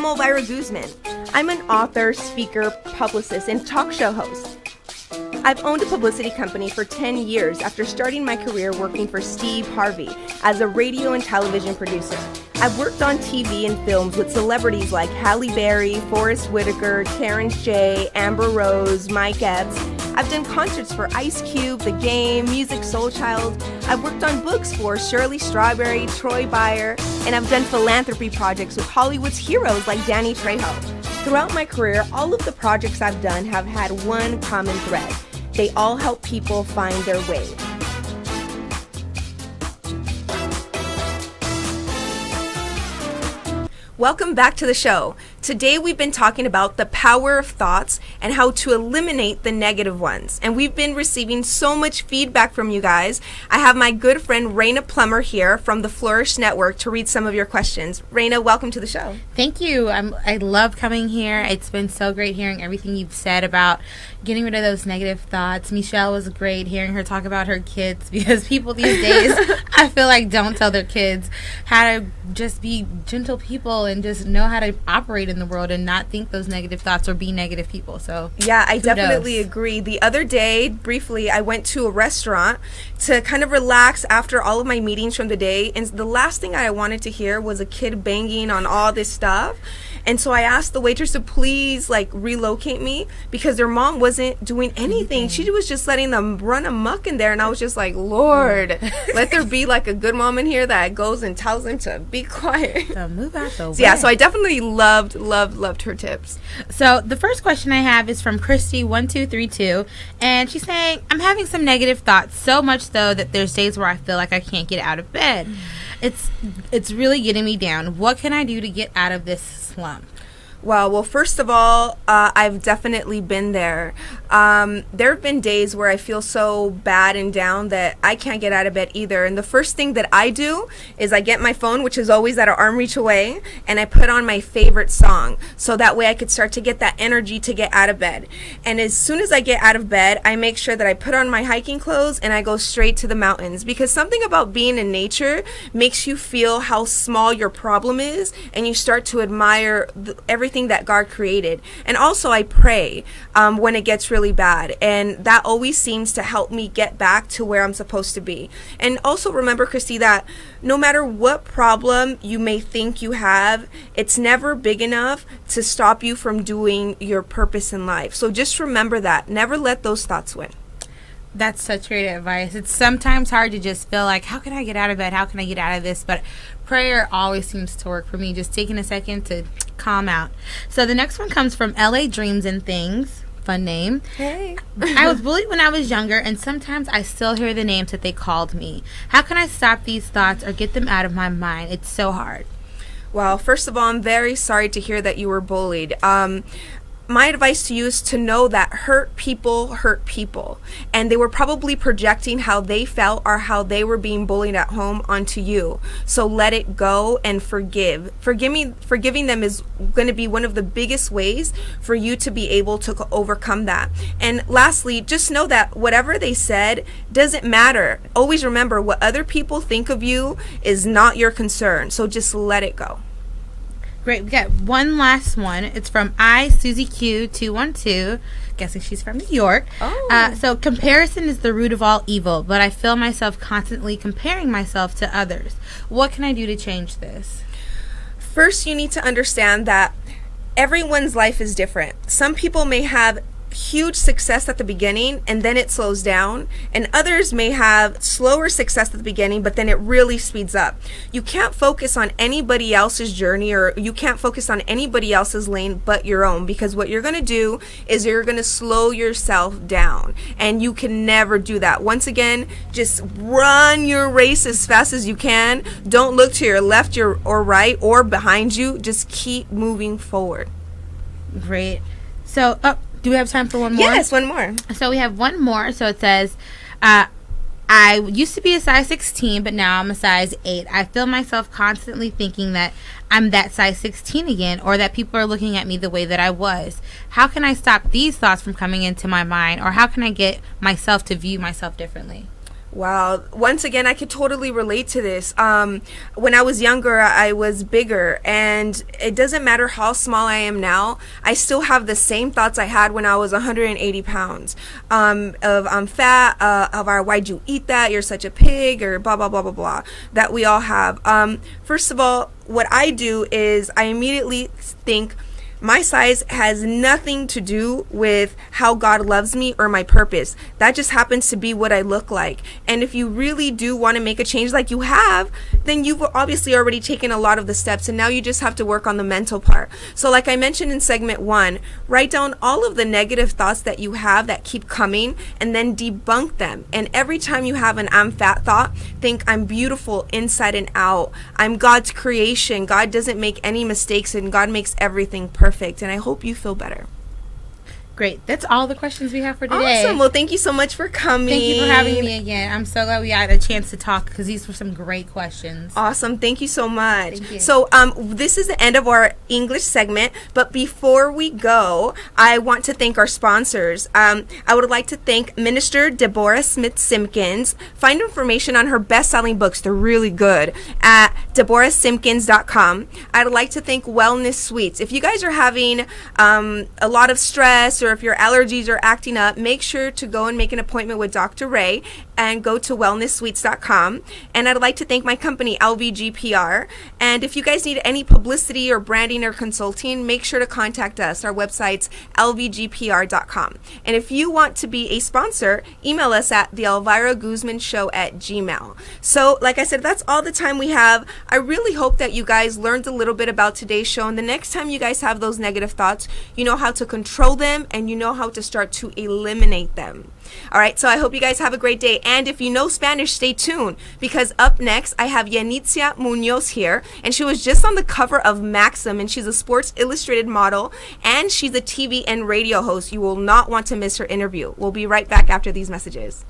I'm Elvira Guzman. I'm an author, speaker, publicist, and talk show host. I've owned a publicity company for 10 years after starting my career working for Steve Harvey as a radio and television producer. I've worked on TV and films with celebrities like Halle Berry, Forrest Whitaker, Terrence J, Amber Rose, Mike Epps. I've done concerts for Ice Cube, The Game, Music Soul Child. I've worked on books for Shirley Strawberry, Troy Byer, and I've done philanthropy projects with Hollywood's heroes like Danny Trejo. Throughout my career, all of the projects I've done have had one common thread. They all help people find their way. Welcome back to the show. Today we've been talking about the power of thoughts and how to eliminate the negative ones. And we've been receiving so much feedback from you guys. I have my good friend Raina Plummer here from the Flourish Network to read some of your questions. Raina, welcome to the show. Thank you. I love coming here. It's been so great hearing everything you've said about getting rid of those negative thoughts. Michelle was great hearing her talk about her kids, because people these days, I feel like, don't tell their kids how to just be gentle people and just know how to operate in the world and not think those negative thoughts or be negative people. So yeah, I definitely agree. The other day, briefly, I went to a restaurant to kind of relax after all of my meetings from the day, and the last thing I wanted to hear was a kid banging on all this stuff. And so I asked the waitress to please relocate me, because their mom wasn't doing anything. She was just letting them run amok in there. And I was just like, Lord, let there be a good mom in here that goes and tells them to be quiet. So move out the way. Yeah, so I definitely loved her tips. So the first question I have is from Christy1232, and she's saying, I'm having some negative thoughts, so much so that there's days where I feel like I can't get out of bed. It's really getting me down. What can I do to get out of this slump? Well, first of all, I've definitely been there. There have been days where I feel so bad and down that I can't get out of bed either. And the first thing that I do is I get my phone, which is always at an arm reach away, and I put on my favorite song. So that way I could start to get that energy to get out of bed. And as soon as I get out of bed, I make sure that I put on my hiking clothes and I go straight to the mountains. Because something about being in nature makes you feel how small your problem is, and you start to admire everything that God created. And also I pray when it gets really bad, and that always seems to help me get back to where I'm supposed to be. And also remember, Christy, that no matter what problem you may think you have, it's never big enough to stop you from doing your purpose in life. So just remember that. Never let those thoughts win. That's such great advice. It's sometimes hard to just feel like, how can I get out of bed? How can I get out of this? But prayer always seems to work for me, just taking a second to calm out. So the next one comes from LA Dreams and Things. Fun name. Hey. I was bullied when I was younger, and sometimes I still hear the names that they called me. How can I stop these thoughts or get them out of my mind? It's so hard. Well, first of all, I'm very sorry to hear that you were bullied. My advice to you is to know that hurt people, and they were probably projecting how they felt or how they were being bullied at home onto you. So let it go and forgive. Forgiving them is going to be one of the biggest ways for you to be able to overcome that. And lastly, just know that whatever they said doesn't matter. Always remember, what other people think of you is not your concern. So just let it go. Great. We got one last one. It's from Susie Q212. Guessing she's from New York. Oh. So comparison is the root of all evil, but I feel myself constantly comparing myself to others. What can I do to change this? First, you need to understand that everyone's life is different. Some people may have huge success at the beginning and then it slows down, and others may have slower success at the beginning but then it really speeds up. You can't focus on anybody else's journey, or you can't focus on anybody else's lane but your own, because what you're going to do is you're going to slow yourself down, and you can never do that. Once again, just run your race as fast as you can. Don't look to your left or right or behind you. Just keep moving forward. Great. So do we have time for one more? Yes, one more. So we have one more. So it says, I used to be a size 16, but now I'm a size 8. I feel myself constantly thinking that I'm that size 16 again, or that people are looking at me the way that I was. How can I stop these thoughts from coming into my mind, or how can I get myself to view myself differently? Wow. Once again, I could totally relate to this. When I was younger, I was bigger, and it doesn't matter how small I am now, I still have the same thoughts I had when I was 180 pounds. Of I'm fat, why'd you eat that? You're such a pig, or blah, blah, blah, blah, blah, that we all have. First of all, what I do is I immediately think, my size has nothing to do with how God loves me or my purpose. That just happens to be what I look like. And if you really do want to make a change like you have, then you've obviously already taken a lot of the steps, and now you just have to work on the mental part. So like I mentioned in segment 1, write down all of the negative thoughts that you have that keep coming, and then debunk them. And every time you have an I'm fat thought, think I'm beautiful inside and out. I'm God's creation. God doesn't make any mistakes, and God makes everything perfect. And I hope you feel better. Great. That's all the questions we have for today. Awesome. Well, thank you so much for coming. Thank you for having me again. I'm so glad we had a chance to talk, because these were some great questions. Awesome. Thank you so much. Thank you. So this is the end of our English segment. But before we go, I want to thank our sponsors. I would like to thank Minister Deborah Smith Simpkins. Find information on her best-selling books. They're really good at deborahsimkins.com. I'd like to thank Wellness Suites. If you guys are having a lot of stress, or if your allergies are acting up, make sure to go and make an appointment with Dr. Ray and go to wellnesssuites.com. And I'd like to thank my company, LVGPR. And if you guys need any publicity or branding or consulting, make sure to contact us. Our website's lvgpr.com. And if you want to be a sponsor, email us at the Elvira Guzman Show at gmail. So like I said, that's all the time we have. I really hope that you guys learned a little bit about today's show. And the next time you guys have those negative thoughts, you know how to control them, and you know how to start to eliminate them. All right, so I hope you guys have a great day. And if you know Spanish, stay tuned, because up next I have Yanitzia Munoz here, and she was just on the cover of Maxim, and she's a Sports Illustrated model, and she's a TV and radio host. You will not want to miss her interview. We'll be right back after these messages.